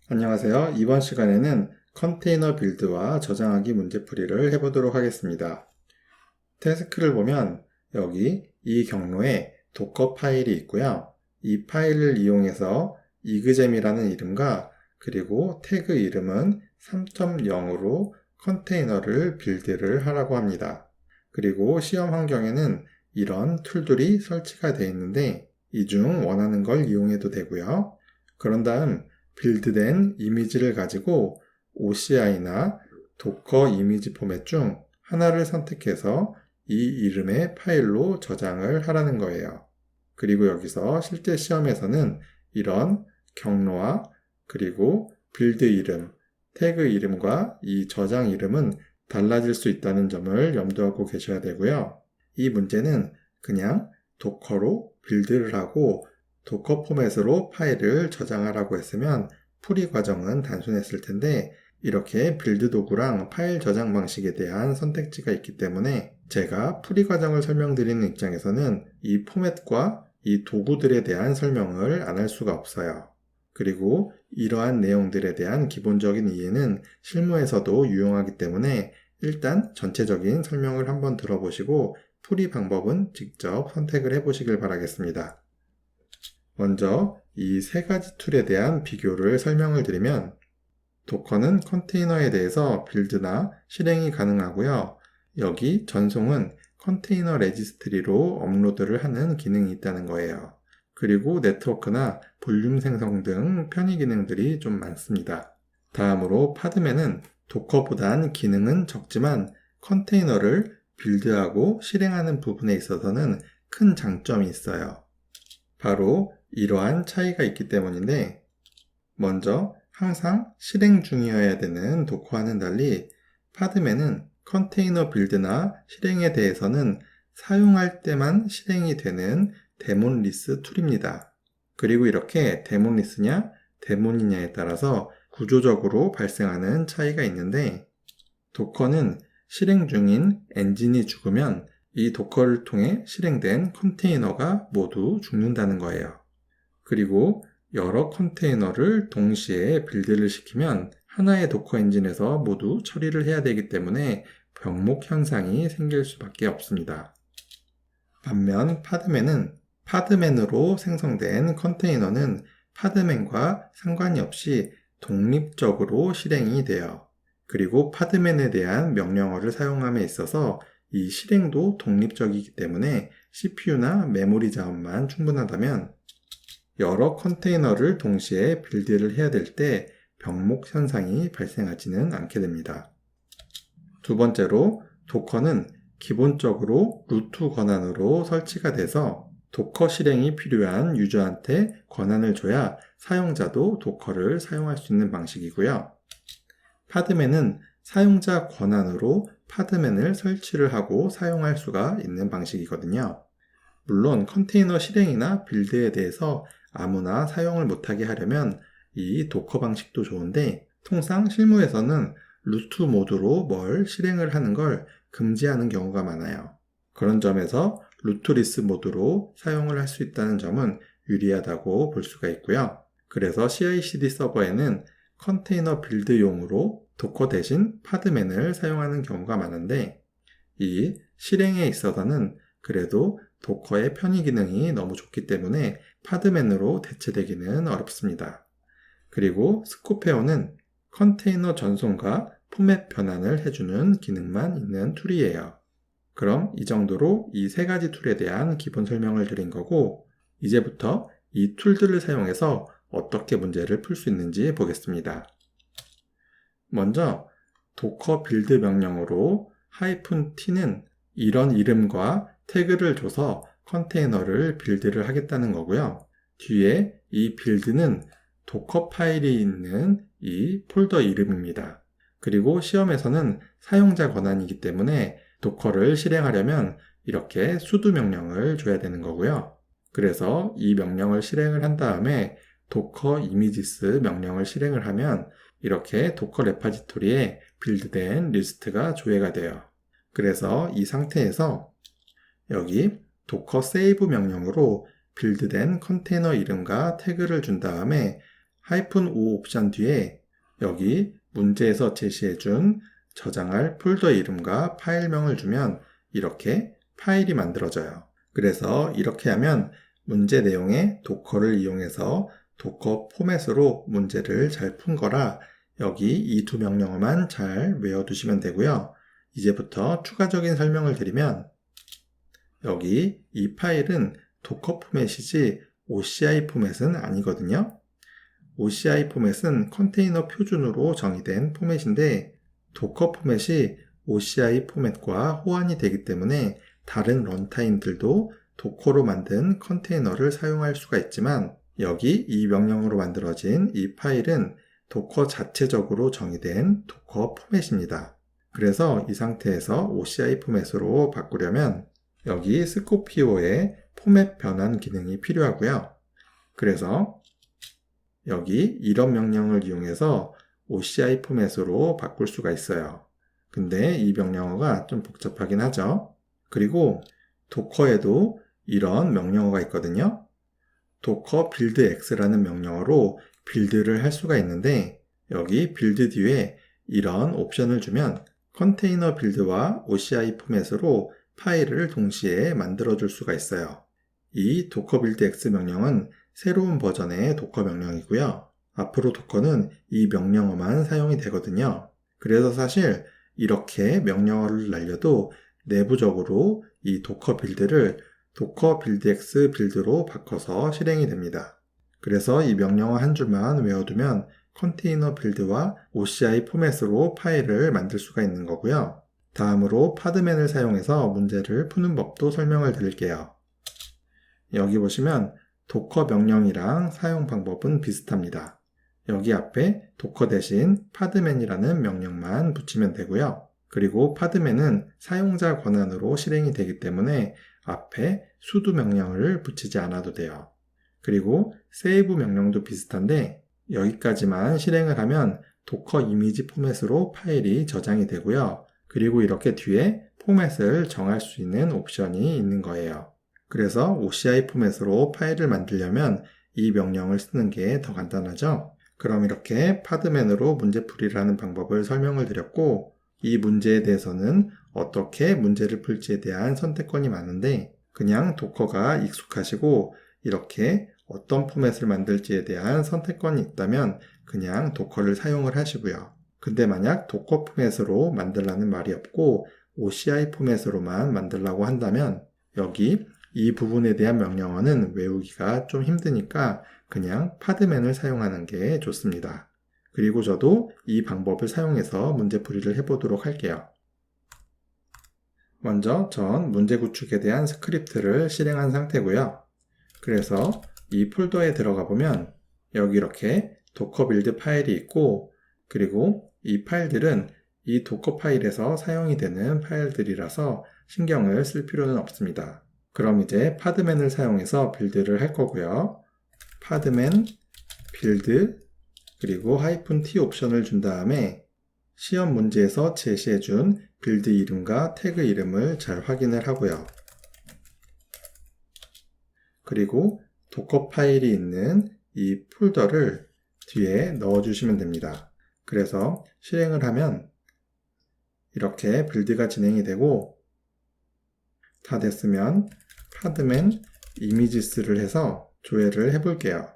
안녕하세요. 이번 시간에는 컨테이너 빌드와 저장하기 문제풀이를 해보도록 하겠습니다. 태스크를 보면 여기 이 경로에 도커 파일이 있고요. 이 파일을 이용해서 이그잼이라는 이름과 그리고 태그 이름은 3.0으로 컨테이너를 빌드를 하라고 합니다. 그리고 시험 환경에는 이런 툴들이 설치가 되어 있는데 이 중 원하는 걸 이용해도 되고요. 그런 다음 빌드된 이미지를 가지고 OCI나 도커 이미지 포맷 중 하나를 선택해서 이 이름의 파일로 저장을 하라는 거예요. 그리고 여기서 실제 시험에서는 이런 경로와 그리고 빌드 이름, 태그 이름과 이 저장 이름은 달라질 수 있다는 점을 염두하고 계셔야 되고요. 이 문제는 그냥 도커로 빌드를 하고 도커 포맷으로 파일을 저장하라고 했으면 풀이 과정은 단순했을 텐데 이렇게 빌드 도구랑 파일 저장 방식에 대한 선택지가 있기 때문에 제가 풀이 과정을 설명드리는 입장에서는 이 포맷과 이 도구들에 대한 설명을 안 할 수가 없어요. 그리고 이러한 내용들에 대한 기본적인 이해는 실무에서도 유용하기 때문에 일단 전체적인 설명을 한번 들어보시고 풀이 방법은 직접 선택을 해보시길 바라겠습니다. 먼저 이 세 가지 툴에 대한 비교를 설명을 드리면 도커는 컨테이너에 대해서 빌드나 실행이 가능하고요. 여기 전송은 컨테이너 레지스트리로 업로드를 하는 기능이 있다는 거예요. 그리고 네트워크나 볼륨 생성 등 편의 기능들이 좀 많습니다. 다음으로 파드맨은 도커보단 기능은 적지만 컨테이너를 빌드하고 실행하는 부분에 있어서는 큰 장점이 있어요. 바로 이러한 차이가 있기 때문인데 먼저 항상 실행 중이어야 되는 도커와는 달리 파드맨은 컨테이너 빌드나 실행에 대해서는 사용할 때만 실행이 되는 데몬리스 툴입니다. 그리고 이렇게 데몬리스냐 데몬이냐에 따라서 구조적으로 발생하는 차이가 있는데 도커는 실행 중인 엔진이 죽으면 이 도커를 통해 실행된 컨테이너가 모두 죽는다는 거예요. 그리고 여러 컨테이너를 동시에 빌드를 시키면 하나의 도커 엔진에서 모두 처리를 해야 되기 때문에 병목 현상이 생길 수밖에 없습니다. 반면 파드맨은 파드맨으로 생성된 컨테이너는 파드맨과 상관이 없이 독립적으로 실행이 돼요. 그리고 파드맨에 대한 명령어를 사용함에 있어서 이 실행도 독립적이기 때문에 CPU나 메모리 자원만 충분하다면 여러 컨테이너를 동시에 빌드를 해야 될 때 병목 현상이 발생하지는 않게 됩니다. 두 번째로 도커는 기본적으로 루트 권한으로 설치가 돼서 도커 실행이 필요한 유저한테 권한을 줘야 사용자도 도커를 사용할 수 있는 방식이고요. 파드맨은 사용자 권한으로 파드맨을 설치를 하고 사용할 수가 있는 방식이거든요. 물론 컨테이너 실행이나 빌드에 대해서 아무나 사용을 못하게 하려면 이 도커 방식도 좋은데 통상 실무에서는 루트 모드로 뭘 실행을 하는 걸 금지하는 경우가 많아요. 그런 점에서 루트리스 모드로 사용을 할 수 있다는 점은 유리하다고 볼 수가 있고요. 그래서 CI/CD 서버에는 컨테이너 빌드용으로 도커 대신 파드맨을 사용하는 경우가 많은데 이 실행에 있어서는 그래도 도커의 편의 기능이 너무 좋기 때문에 파드맨으로 대체되기는 어렵습니다. 그리고 스코페어는 컨테이너 전송과 포맷 변환을 해주는 기능만 있는 툴이에요. 그럼 이 정도로 이 세 가지 툴에 대한 기본 설명을 드린 거고 이제부터 이 툴들을 사용해서 어떻게 문제를 풀 수 있는지 보겠습니다. 먼저 도커 빌드 명령어로 -t는 이런 이름과 태그를 줘서 컨테이너를 빌드를 하겠다는 거고요. 뒤에 이 빌드는 도커 파일이 있는 이 폴더 이름입니다. 그리고 시험에서는 사용자 권한이기 때문에 도커를 실행하려면 이렇게 sudo 명령을 줘야 되는 거고요. 그래서 이 명령을 실행을 한 다음에 도커 이미지스 명령을 실행을 하면 이렇게 도커 레파지토리에 빌드된 리스트가 조회가 돼요. 그래서 이 상태에서 여기 도커 세이브 명령으로 빌드된 컨테이너 이름과 태그를 준 다음에 -5 옵션 뒤에 여기 문제에서 제시해준 저장할 폴더 이름과 파일명을 주면 이렇게 파일이 만들어져요. 그래서 이렇게 하면 문제 내용의 도커를 이용해서 도커 포맷으로 문제를 잘 푼 거라 여기 이 두 명령어만 잘 외워두시면 되고요. 이제부터 추가적인 설명을 드리면 여기 이 파일은 도커 포맷이지 OCI 포맷은 아니거든요. OCI 포맷은 컨테이너 표준으로 정의된 포맷인데 도커 포맷이 OCI 포맷과 호환이 되기 때문에 다른 런타임들도 도커로 만든 컨테이너를 사용할 수가 있지만 여기 이 명령으로 만들어진 이 파일은 도커 자체적으로 정의된 도커 포맷입니다. 그래서 이 상태에서 OCI 포맷으로 바꾸려면 여기 스코피오에 포맷 변환 기능이 필요하고요. 그래서 여기 이런 명령을 이용해서 OCI 포맷으로 바꿀 수가 있어요. 근데 이 명령어가 좀 복잡하긴 하죠. 그리고 도커에도 이런 명령어가 있거든요. 도커 빌드 X라는 명령어로 빌드를 할 수가 있는데 여기 빌드 뒤에 이런 옵션을 주면 컨테이너 빌드와 OCI 포맷으로 파일을 동시에 만들어 줄 수가 있어요. 이 도커 빌드 X 명령은 새로운 버전의 도커 명령이고요. 앞으로 도커는 이 명령어만 사용이 되거든요. 그래서 사실 이렇게 명령어를 날려도 내부적으로 이 도커 빌드를 도커 빌드 X 빌드로 바꿔서 실행이 됩니다. 그래서 이 명령어 한 줄만 외워두면 컨테이너 빌드와 OCI 포맷으로 파일을 만들 수가 있는 거고요. 다음으로 파드맨을 사용해서 문제를 푸는 법도 설명을 드릴게요. 여기 보시면 도커 명령이랑 사용 방법은 비슷합니다. 여기 앞에 도커 대신 파드맨이라는 명령만 붙이면 되고요. 그리고 파드맨은 사용자 권한으로 실행이 되기 때문에 앞에 sudo 명령을 붙이지 않아도 돼요. 그리고 save 명령도 비슷한데 여기까지만 실행을 하면 도커 이미지 포맷으로 파일이 저장이 되고요. 그리고 이렇게 뒤에 포맷을 정할 수 있는 옵션이 있는 거예요. 그래서 OCI 포맷으로 파일을 만들려면 이 명령을 쓰는 게 더 간단하죠? 그럼 이렇게 파드맨으로 문제풀이를 하는 방법을 설명을 드렸고 이 문제에 대해서는 어떻게 문제를 풀지에 대한 선택권이 많은데 그냥 도커가 익숙하시고 이렇게 어떤 포맷을 만들지에 대한 선택권이 있다면 그냥 도커를 사용을 하시고요. 근데 만약 도커 포맷으로 만들라는 말이 없고 OCI 포맷으로만 만들라고 한다면 여기 이 부분에 대한 명령어는 외우기가 좀 힘드니까 그냥 파드맨을 사용하는 게 좋습니다. 그리고 저도 이 방법을 사용해서 문제풀이를 해보도록 할게요. 먼저 전 문제 구축에 대한 스크립트를 실행한 상태고요. 그래서 이 폴더에 들어가 보면 여기 이렇게 도커 빌드 파일이 있고 그리고 이 파일들은 이 도커 파일에서 사용이 되는 파일들이라서 신경을 쓸 필요는 없습니다. 그럼 이제 파드맨을 사용해서 빌드를 할 거고요. 파드맨 빌드 그리고 -t 옵션을 준 다음에 시험 문제에서 제시해준 빌드 이름과 태그 이름을 잘 확인을 하고요. 그리고 도커 파일이 있는 이 폴더를 뒤에 넣어주시면 됩니다. 그래서 실행을 하면 이렇게 빌드가 진행이 되고 다 됐으면 파드맨 이미지스를 해서 조회를 해볼게요.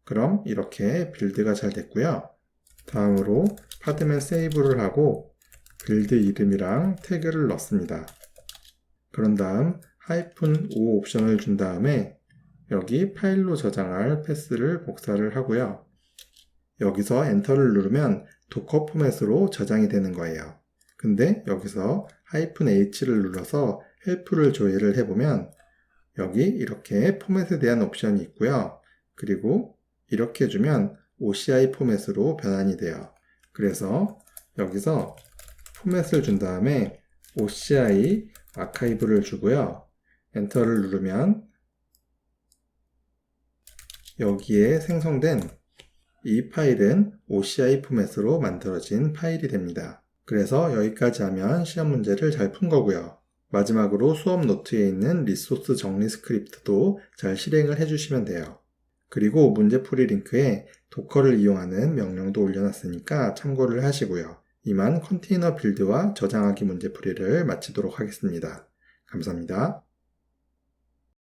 그럼 이렇게 빌드가 잘 됐고요. 다음으로 파드맨 세이브를 하고 빌드 이름이랑 태그를 넣습니다. 그런 다음 -5 옵션을 준 다음에 여기 파일로 저장할 패스를 복사를 하고요. 여기서 엔터를 누르면 도커 포맷으로 저장이 되는 거예요. 근데 여기서 -h를 눌러서 헬프를 조회를 해보면 여기 이렇게 포맷에 대한 옵션이 있고요. 그리고 이렇게 주면 OCI 포맷으로 변환이 돼요. 그래서 여기서 포맷을 준 다음에 OCI 아카이브를 주고요. 엔터를 누르면 여기에 생성된 이 파일은 OCI 포맷으로 만들어진 파일이 됩니다. 그래서 여기까지 하면 시험 문제를 잘 푼 거고요. 마지막으로 수업 노트에 있는 리소스 정리 스크립트도 잘 실행을 해주시면 돼요. 그리고 문제풀이 링크에 도커를 이용하는 명령도 올려놨으니까 참고를 하시고요. 이만 컨테이너 빌드와 저장하기 문제풀이를 마치도록 하겠습니다. 감사합니다.